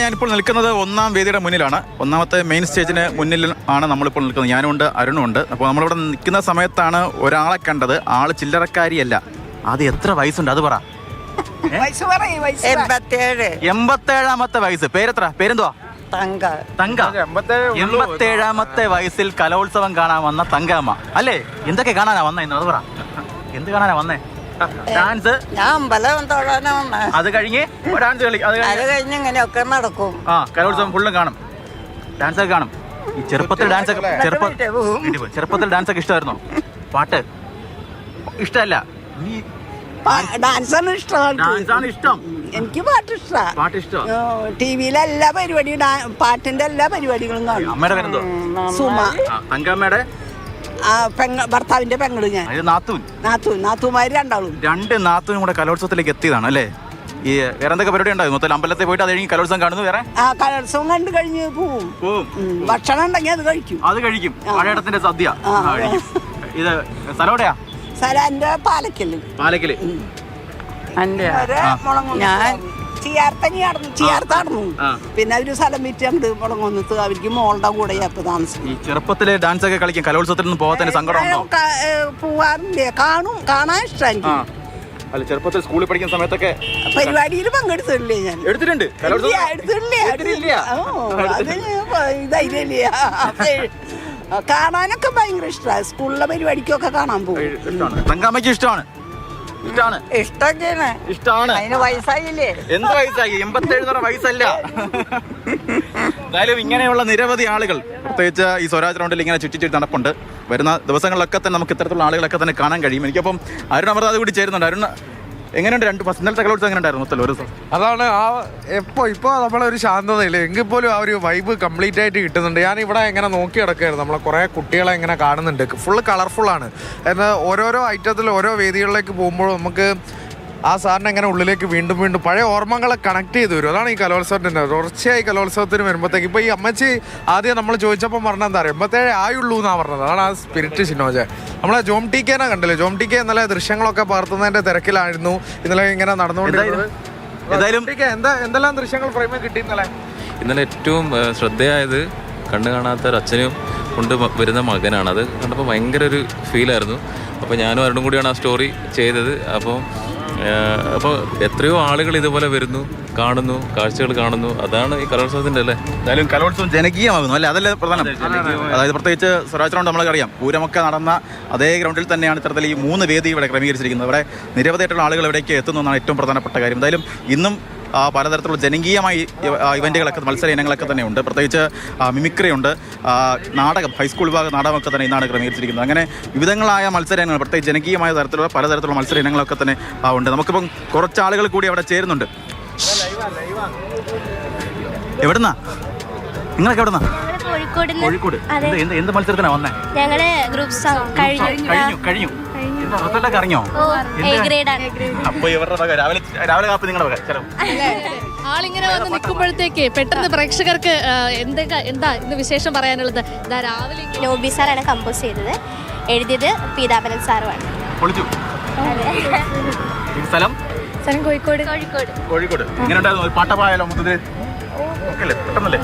ഞാനിപ്പോൾ നിൽക്കുന്നത് ഒന്നാം വേദിയുടെ മുന്നിലാണ്. ഒന്നാമത്തെ മെയിൻ സ്റ്റേജിന് മുന്നിൽ ആണ് നമ്മളിപ്പോൾ നിൽക്കുന്നത്. ഞാനുണ്ട്, അരുണുണ്ട്. അപ്പോൾ നമ്മളിവിടെ നിൽക്കുന്ന സമയത്താണ് ഒരാളെ കണ്ടത്. ആള് ചില്ലറക്കാരിയല്ല. അത് എത്ര വയസ്സുണ്ട് അത് പറ? 87ാമത്തെ വയസ്സ്. പേരെന്തുവാ? തങ്ക. 87ാമത്തെ വയസ്സിൽ കലോത്സവം കാണാൻ വന്ന തങ്കമ്മ അല്ലേ? എന്തൊക്കെ കാണാനാ വന്ന ഇന്ന് അത് പറ. എന്ത് കാണാനാ വന്നേ? ഡാൻസ്. ഞാൻ അമ്പലം തൊഴാനാ വന്നേ. അത് കഴിഞ്ഞ് ഡാൻസ് കളി. അത് കഴിഞ്ഞ് ഇങ്ങനെയൊക്കെ നടക്കും. കലോത്സവം ഫുള്ളും കാണും, ഡാൻസ് ഒക്കെ കാണും. ഈ ചെറുപ്പത്തിൽ ഡാൻസ് ഒക്കെ ചെറുപ്പത്തിൽ ഡാൻസ് ഒക്കെ ഇഷ്ടമായിരുന്നോ? പാട്ട് ഇഷ്ടമല്ല? ഡാൻസാണ് ഇഷ്ടം. എനിക്ക് പാട്ട് ഇഷ്ടമാണ്. ടിവിയിലെ എല്ലാ പരിപാടിയും പാട്ടിന്റെ എല്ലാ പരിപാടികളും കാണും. അമ്മയുടെ പേരെന്തോ? സുമ. തങ്കമ്മയുടെ ഭർത്താവിന്റെ പെങ്ങള് ഞാൻ. നാത്തൂമാര് രണ്ടാളും. രണ്ട് നാത്തൂനും കൂടെ കലോത്സവത്തിലേക്ക് എത്തിയതാണ് അല്ലേ? ഈ വേറെ എന്തൊക്കെ പരിപാടി ഉണ്ടായിരുന്നു? മൊത്തം അമ്പലത്തിൽ പോയിട്ട് അത് കഴിഞ്ഞ് കലോത്സവം കാണുന്നു. വേറെ കലോത്സവം കണ്ടു കഴിഞ്ഞ് പോവും. ഭക്ഷണം ഉണ്ടെങ്കിൽ അത് കഴിക്കും. മഴയിടത്തിന്റെ സദ്യ കഴിക്കും. ഇത് സ്ഥലം എവിടെയാ? സ്ഥലം എന്റെ പാലക്കല്. ഞാൻ ചെയ്യാർത്താടുന്നു. പിന്നെ അവര് സ്ഥലം വിറ്റുണ്ട് മുളങ്ങൊന്നത്ത്. അവർക്ക് മോളുടെ കൂടെ താമസിക്കും. ഈ ചെറുപ്പത്തില് ഡാൻസ് ഒക്കെ കളിക്കാൻ കലോത്സവത്തിൽ നിന്ന് പോകാൻ സങ്കടം പോവാറില്ലേ? കാണാൻ ഇഷ്ടം. അല്ല, ചെറുപ്പത്തിൽ സ്കൂളിൽ പഠിക്കുന്ന സമയത്തൊക്കെ പരിപാടിയിൽ പങ്കെടുത്തിട്ടില്ലേ? ഞാൻ എടുത്തിട്ടില്ല. കാണാനൊക്കെ ഭയങ്കര ഇഷ്ടമാണ്. സ്കൂളിലെ പരിപാടിക്കൊക്കെ കാണാൻ പോകും. തങ്കമ്മയ്ക്ക് ഇഷ്ടമാണ്. അതിന് വയസ്സായില്ലേ? എന്ത് വയസ്സായി? 87 വയസ്സല്ല. എന്തായാലും ഇങ്ങനെയുള്ള നിരവധി ആളുകൾ പ്രത്യേകിച്ച് ഈ സ്വരാജ് റൗണ്ടിൽ ഇങ്ങനെ ചുറ്റി നടപ്പുണ്ട്. വരുന്ന ദിവസങ്ങളിലൊക്കെ തന്നെ നമുക്ക് ഇത്തരത്തിലുള്ള ആളുകളൊക്കെ തന്നെ കാണാൻ കഴിയും. എനിക്കപ്പം അരുൺ അമൃത കൂടി ചേരുന്നുണ്ട്. അരുൺ, എങ്ങനെയുണ്ട് ഇന്നലത്തെ കലോത്സവം എങ്ങനെ ഉണ്ടായിരുന്നു? ഒരു ദിവസം അതാണ് ഇപ്പോൾ നമ്മളൊരു ശാന്തതയില്ല എങ്കിൽ പോലും ആ ഒരു വൈബ് കംപ്ലീറ്റ് ആയിട്ട് കിട്ടുന്നുണ്ട്. ഞാൻ ഇവിടെ എങ്ങനെ നോക്കി കിടക്കുകയായിരുന്നു. നമ്മളെ കുറേ കുട്ടികളെ എങ്ങനെ കാണുന്നുണ്ട്. ഫുള്ള് കളർഫുള്ളാണ്. എന്നാൽ ഓരോരോ ഐറ്റത്തിൽ ഓരോ വേദികളിലേക്ക് പോകുമ്പോഴും നമുക്ക് ആ സാറിനെ എങ്ങനെ ഉള്ളിലേക്ക് വീണ്ടും പഴയ ഓർമ്മകളെ കണക്ട് ചെയ്ത് വരും. അതാണ് ഈ കലോത്സവത്തിൻ്റെ തുടർച്ചയായി കലോത്സവത്തിന് വരുമ്പോഴത്തേക്ക്. ഇപ്പോൾ ഈ അമ്മച്ചി ആദ്യം നമ്മൾ ചോദിച്ചപ്പോൾ പറഞ്ഞാൽ എന്താ പറയുക, 87 ആയുള്ളൂ എന്നാണ് പറഞ്ഞത്. അതാണ് ആ സ്പിരിറ്റ് ഷിനോജ്. നമ്മളെ ജോം ടി കെനെ കണ്ടില്ലേ? ജോം ടി കെ ഇന്നലെ ദൃശ്യങ്ങളൊക്കെ പകർത്തുന്നതിൻ്റെ തിരക്കിലായിരുന്നു. ഇന്നലെ ഇങ്ങനെ നടന്നുകൊണ്ടിരുന്നത്. എന്തെല്ലാം ദൃശ്യങ്ങൾ ഫ്രെയിമിൽ കിട്ടി ഇന്നലെ ഏറ്റവും ശ്രദ്ധേയായത് കണ്ണു കാണാത്ത ഒരു അച്ഛനും കൊണ്ട് വരുന്ന മകനാണ്. അത് കണ്ടപ്പോൾ ഭയങ്കര ഒരു ഫീലായിരുന്നു. അപ്പോൾ ഞാനും അരുണും കൂടിയാണ് ആ സ്റ്റോറി ചെയ്തത്. അപ്പോൾ എത്രയോ ആളുകൾ ഇതുപോലെ വരുന്നു, കാണുന്നു, കാഴ്ചകൾ കാണുന്നു. അതാണ് ഈ കലോത്സവത്തിൻ്റെ അല്ലേ? എന്തായാലും കലോത്സവം ജനകീയമാകുന്നു അല്ലേ? അതല്ലേ പ്രധാനം. അതായത് പ്രത്യേകിച്ച് സ്വരാജ് റൗണ്ട് നമ്മളറിയാം, പൂരമൊക്കെ നടന്ന അതേ ഗ്രൗണ്ടിൽ തന്നെയാണ് ഇത്തരത്തിൽ ഈ 3 വേദി ഇവിടെ ക്രമീകരിച്ചിരിക്കുന്നത്. ഇവിടെ നിരവധിയായിട്ടുള്ള ആളുകൾ ഇവിടേക്ക് എത്തുന്നു എന്നാണ് ഏറ്റവും പ്രധാനപ്പെട്ട കാര്യം. എന്തായാലും ഇന്നും പലതരത്തിലുള്ള ജനകീയമായ ഇവൻറ്റുകളൊക്കെ, മത്സര ഇനങ്ങളൊക്കെ തന്നെ ഉണ്ട്. പ്രത്യേകിച്ച് മിമിക്രി ഉണ്ട്, നാടകം, ഹൈസ്കൂൾ വിഭാഗ നാടകമൊക്കെ തന്നെ ഇന്നാണ് ക്രമീകരിച്ചിരിക്കുന്നത്. അങ്ങനെ വിവിധങ്ങളായ മത്സര ഇനങ്ങൾ, പ്രത്യേകിച്ച് ജനകീയമായ തരത്തിലുള്ള പലതരത്തിലുള്ള മത്സര ഇനങ്ങളൊക്കെ തന്നെ ഉണ്ട്. നമുക്കിപ്പം കുറച്ച് ആളുകൾ കൂടി അവിടെ ചേരുന്നുണ്ട്. എവിടുന്നാ നിങ്ങളൊക്കെ? എവിടുന്നാ? കോഴിക്കോട്. എന്ത് മത്സരത്തിനാ വന്നേ? ഞങ്ങള് ഗ്രൂപ്പ് കഴിഞ്ഞു. റിസൾട്ടൊക്കെ അറിഞ്ഞോ? അപ്പൊ ഇവരുടെ രാവിലെ കാപ്പി നിങ്ങളുടെ ആളിങ്ങനെ വന്ന് നിൽക്കുമ്പോഴത്തേക്ക് പെട്ടെന്ന് പ്രേക്ഷകർക്ക് എന്താ ഇന്ന് വിശേഷം പറയാനുള്ളത്? രാവിലെ നോബി സാറാണ് കമ്പോസ് ചെയ്തത്. എഴുതിയത് പീതാംബരൻ സാറുമാണ്. സ്ഥലം കോഴിക്കോട്. എങ്ങനെ ഉണ്ടായിരുന്നു? പാട്ടപ്പായാലോ മൊത്തത്തിൽ? പെട്ടെന്നല്ലേ?